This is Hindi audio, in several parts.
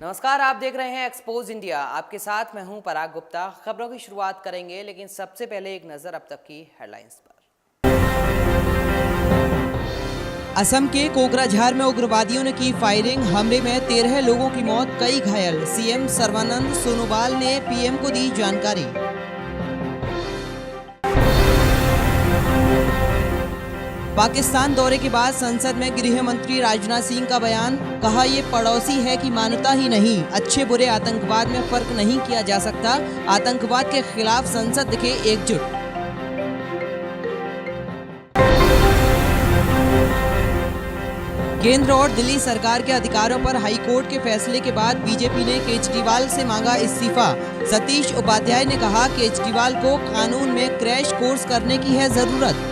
नमस्कार, आप देख रहे हैं एक्सपोज इंडिया। आपके साथ मैं हूं पराग गुप्ता। खबरों की शुरुआत करेंगे, लेकिन सबसे पहले एक नजर अब तक की हेडलाइंस पर। असम के कोकराझार में उग्रवादियों ने की फायरिंग, हमले में 13 लोगों की मौत, कई घायल। सीएम सर्बानंद सोनोवाल ने पीएम को दी जानकारी। पाकिस्तान दौरे के बाद संसद में गृह मंत्री राजनाथ सिंह का बयान, कहा ये पड़ोसी है कि मानता ही नहीं, अच्छे बुरे आतंकवाद में फर्क नहीं किया जा सकता, आतंकवाद के खिलाफ संसद दिखे एकजुट। केंद्र और दिल्ली सरकार के अधिकारों पर हाईकोर्ट के फैसले के बाद बीजेपी ने केजरीवाल से मांगा इस्तीफा। सतीश उपाध्याय ने कहा केजरीवाल को कानून में क्रैश कोर्स करने की है जरूरत।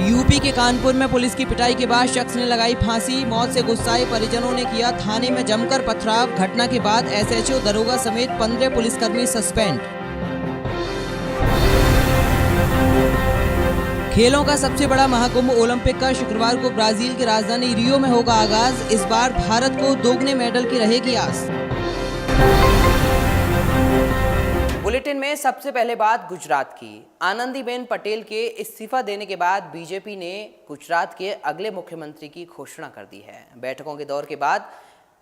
यूपी के कानपुर में पुलिस की पिटाई के बाद शख्स ने लगाई फांसी, मौत से गुस्साए परिजनों ने किया थाने में जमकर पथराव। घटना के बाद एसएचओ, दरोगा समेत 15 पुलिसकर्मी सस्पेंड। खेलों का सबसे बड़ा महाकुंभ ओलंपिक का शुक्रवार को ब्राजील की राजधानी रियो में होगा आगाज। इस बार भारत को दोगुने मेडल की रहेगी आस। बुलेटिन में सबसे पहले बात गुजरात की। आनंदीबेन पटेल के इस्तीफा देने के बाद बीजेपी ने गुजरात के अगले मुख्यमंत्री की घोषणा कर दी है। बैठकों के दौर के बाद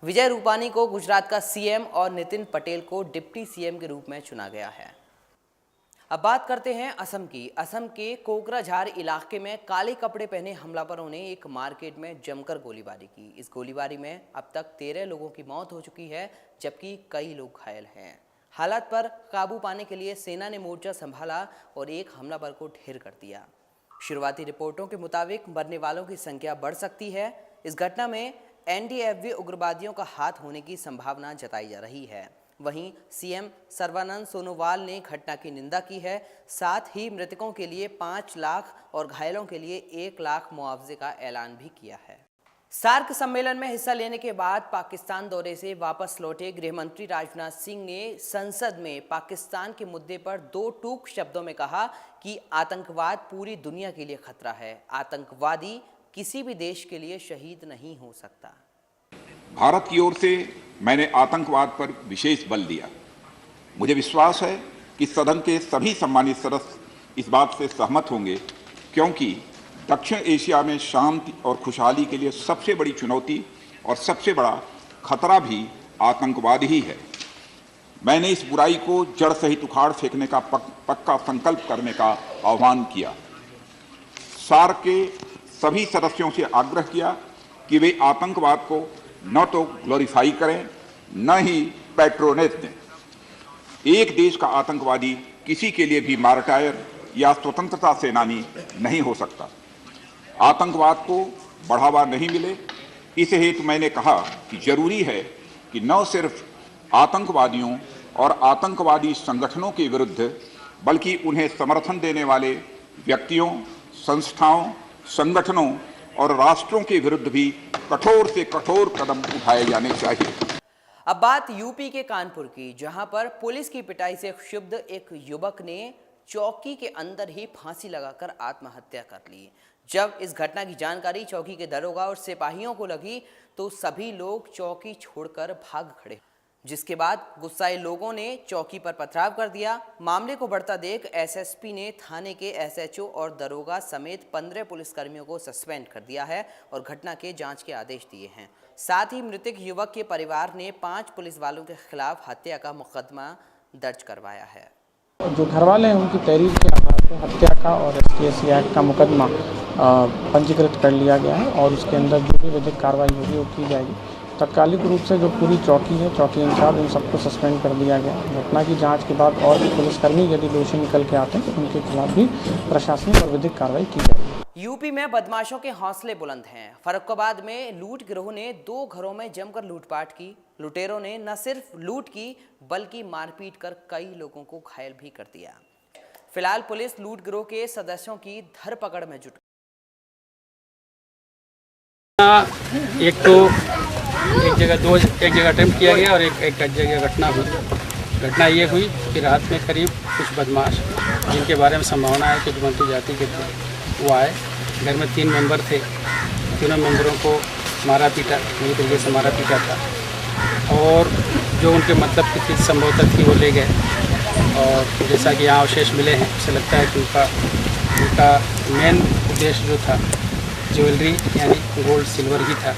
विजय रूपानी को गुजरात का सीएम और नितिन पटेल को डिप्टी सीएम के रूप में चुना गया है। अब बात करते हैं असम की। असम के कोकराझार इलाके में काले कपड़े पहने हमलावरों ने एक मार्केट में जमकर गोलीबारी की। इस गोलीबारी में अब तक 13 लोगों की मौत हो चुकी है, जबकि कई लोग घायल हैं। हालात पर काबू पाने के लिए सेना ने मोर्चा संभाला और एक हमलावर को ढेर कर दिया। शुरुआती रिपोर्टों के मुताबिक मरने वालों की संख्या बढ़ सकती है। इस घटना में एनडीएफबी उग्रवादियों का हाथ होने की संभावना जताई जा रही है। वहीं सीएम सर्बानंद सोनोवाल ने घटना की निंदा की है। साथ ही मृतकों के लिए 5 लाख और घायलों के लिए 1 लाख मुआवजे का ऐलान भी किया है। सार्क सम्मेलन में हिस्सा लेने के बाद पाकिस्तान दौरे से वापस लौटे गृह मंत्री राजनाथ सिंह ने संसद में पाकिस्तान के मुद्दे पर 2 टूक शब्दों में कहा कि आतंकवाद पूरी दुनिया के लिए खतरा है। आतंकवादी किसी भी देश के लिए शहीद नहीं हो सकता। भारत की ओर से मैंने आतंकवाद पर विशेष बल दिया। मुझे विश्वास है कि सदन के सभी सम्मानित सदस्य इस बात से सहमत होंगे, क्योंकि दक्षिण एशिया में शांति और खुशहाली के लिए सबसे बड़ी चुनौती और सबसे बड़ा खतरा भी आतंकवाद ही है। मैंने इस बुराई को जड़ सहित उखाड़ फेंकने का पक्का संकल्प करने का आह्वान किया। सार्क के सभी सदस्यों से आग्रह किया कि वे आतंकवाद को न तो ग्लोरीफाई करें, न ही पैट्रोनेज दें। एक देश का आतंकवादी किसी के लिए भी मार्टायर या स्वतंत्रता सेनानी नहीं हो सकता। आतंकवाद को बढ़ावा नहीं मिले, इस हेतु मैंने कहा कि जरूरी है कि न सिर्फ आतंकवादियों और आतंकवादी संगठनों के विरुद्ध, बल्कि उन्हें समर्थन देने वाले व्यक्तियों, संस्थाओं, संगठनों और राष्ट्रों के विरुद्ध भी कठोर से कठोर कदम उठाए जाने चाहिए। अब बात यूपी के कानपुर की, जहां पर पुलिस की पिटाई से क्षुब्ध एक युवक ने चौकी के अंदर ही फांसी लगाकर आत्महत्या कर ली। जब इस घटना की जानकारी चौकी के दरोगा और सिपाहियों को लगी तो सभी लोग चौकी छोड़कर भाग खड़े, जिसके बाद गुस्साए लोगों ने चौकी पर पथराव कर दिया। मामले को बढ़ता देख एसएसपी ने थाने के एसएचओ और दरोगा समेत 15 पुलिसकर्मियों को सस्पेंड कर दिया है और घटना के जांच के आदेश दिए हैं। साथ ही मृतक युवक के परिवार ने 5 पुलिस वालों के खिलाफ हत्या का मुकदमा दर्ज करवाया है। जो घर वाले हैं उनकी तहरीर के आधार पर हत्या का और STSC एक्ट का मुकदमा पंजीकृत कर लिया गया है और उसके अंदर जो भी विधिक कार्रवाई होगी वो की जाएगी। तत्कालिक रूप से जो पूरी चौकी है, चौकी इंचार्ज, उन सबको सस्पेंड कर दिया गया। घटना की जांच के बाद और भी पुलिसकर्मी यदि दोषी निकल के आते हैं तो उनके खिलाफ भी प्रशासनिक और विधिक कार्रवाई की जाएगी। यूपी में बदमाशों के हौसले बुलंद हैं। फर्रुखाबाद में लूट गिरोह ने 2 घरों में जमकर लूटपाट की। लुटेरों ने न सिर्फ लूट की बल्कि मारपीट कर कई लोगों को घायल भी कर दिया। फिलहाल पुलिस लूट गिरोह के सदस्यों की धरपकड़ में जुट एक जगह अटेम्प्ट किया गया और एक जगह घटना हुई। घटना ये हुई कि रात में करीब कुछ बदमाश, जिनके बारे में संभावना है कि जुमंती जाति के थे, वो आए। घर में 3 मेंबर थे तीनों मेंबरों को मारा पीटा, पूरी तरीके से मारा पीटा था। और जो उनके मतलब की चीज़ संभवतः थी वो ले गए। और जैसा कि यहाँ अवशेष मिले हैं, उसे लगता है कि उनका मेन उद्देश्य जो था ज्वेलरी यानी गोल्ड सिल्वर ही था।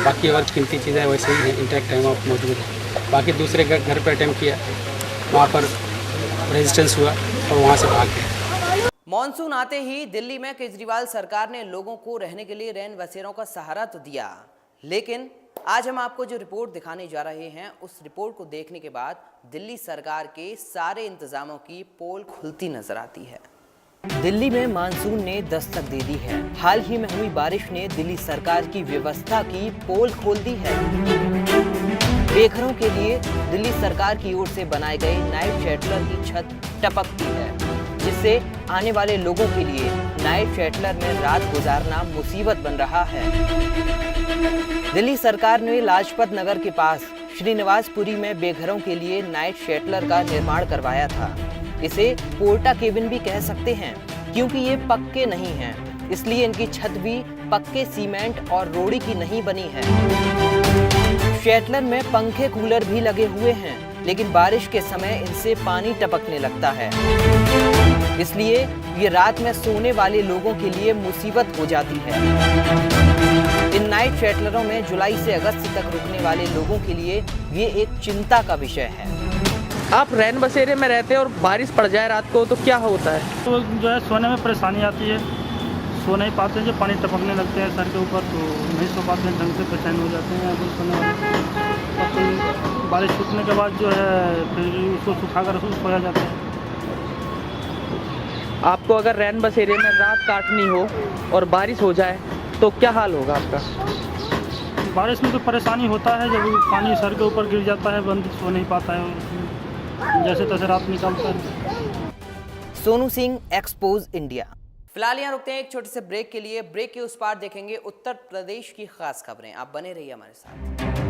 बाकी और कीमती चीज़ें वैसे ही हैं, इंटैक्ट हैं, वहाँ मौजूद हैं। बाकी दूसरे घर पर अटैम्प्ट किया, वहाँ पर रेजिस्टेंस हुआ और वहाँ से भाग गए। मॉनसून आते ही दिल्ली में केजरीवाल सरकार ने लोगों को रहने के लिए रैन बसेरों का सहारा तो दिया, लेकिन आज हम आपको जो रिपोर्ट दिखाने जा रहे हैं उस रिपोर्ट को देखने के बाद दिल्ली सरकार के सारे इंतजामों की पोल खुलती नजर आती है। दिल्ली में मानसून ने दस्तक दे दी है। हाल ही में हुई बारिश ने दिल्ली सरकार की व्यवस्था की पोल खोल दी है। बेघरों के लिए दिल्ली सरकार की ओर से बनाए गए नाइट शेल्टर की छत टपकती है, जिससे आने वाले लोगों के लिए नाइट शेल्टर में रात गुजारना मुसीबत बन रहा है। दिल्ली सरकार ने लाजपत नगर के पास श्रीनिवासपुरी में बेघरों के लिए नाइट शेल्टर का निर्माण करवाया था। इसे पोर्टा केबिन भी कह सकते हैं, क्योंकि ये पक्के नहीं हैं, इसलिए इनकी छत भी पक्के सीमेंट और रोड़ी की नहीं बनी है। शेल्टर में पंखे कूलर भी लगे हुए हैं, लेकिन बारिश के समय इनसे पानी टपकने लगता है, इसलिए ये रात में सोने वाले लोगों के लिए मुसीबत हो जाती है। इन नाइट शेल्टरों में जुलाई से अगस्त तक रुकने वाले लोगों के लिए ये एक चिंता का विषय है। आप रैन बसेरे में रहते हैं और बारिश पड़ जाए रात को तो क्या होता है? तो जो है सोने में परेशानी आती है, सो नहीं पाते हैं, जब पानी टपकने लगते हैं सर के ऊपर तो नहीं सो पाते हैं, ढंग से बेचैन हो जाते हैं। अभी सोने वाले और फिर बारिश छूटने के बाद जो है फिर उसको सुखाकर सोया जाता है। आपको अगर रैन बसेरे में रात काटनी हो और बारिश हो जाए तो क्या हाल होगा आपका? बारिश में तो परेशानी होता है, जब पानी सर के ऊपर गिर जाता है, बंद सो नहीं पाता है, जैसे तैसे रात निकलता है। Sonu Singh, expose India. फिलहाल यहाँ रुकते हैं एक छोटे से ब्रेक के लिए। ब्रेक के उस पार देखेंगे उत्तर प्रदेश की खास खबरें। आप बने रहिए हमारे साथ।